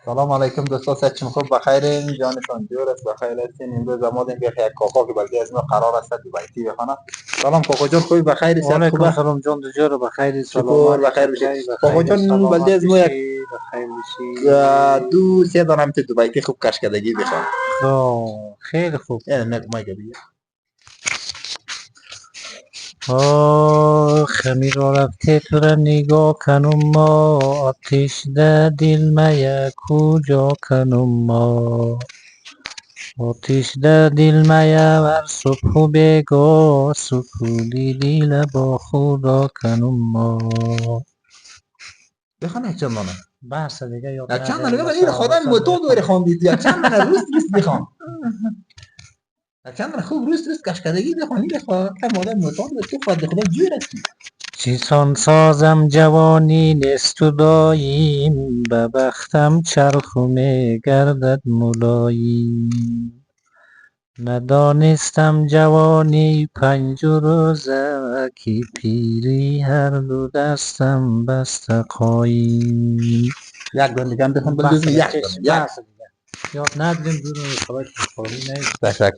سلام علیکم دوستان، سچم خوب بخیرین، جانتان جور است، بخیر هستین. امروز آمادیم که یک کاکا که بلدی از ما قرار است دوبایتی بخوانم. سلام کاکا جان، خوبی؟ بخیر؟ صحت وعلیکم خوبه؟ سلام جان دجور بخیر شکر سلامت بخیر بشی. چکری کاکا بخیر جان بلدی سلامت از ما یک بشی بخیر بشی. دو سه دانم تو دوبایتی خوب کشکدگی بخوان. خب خیلی خوب. یعنی مگه بگی خمیر را رفته تو را نگاه کنم ما آتش ده دل میا کجا کنم ما آتش ده دل میا هر صبح و بگاه سکولی دل با خدا کنم ما بخوان یک چند دانه؟ بحث دیگه یاد یک چند دانه نداریم بخوان. این مثلا خودم مثلا متو بخوام دوری خواندید. یک چند دانه روز بخوان. یک چند دانه خوب روز کشکدگی بخوان. این بخوان کم آدم متو تو خود خدا جور است. چیسان سازم جوانی نیست و داییم به بختم چرخ گردد ملاییم ندانستم جوانی پنج روزه که پیری هر دو دستم بسته خواهیم. یک دانه دیگه هم بخوان بلدوزم. یک دانه یک. یاد نداریم دورو خبر خالی نیست. تشکر.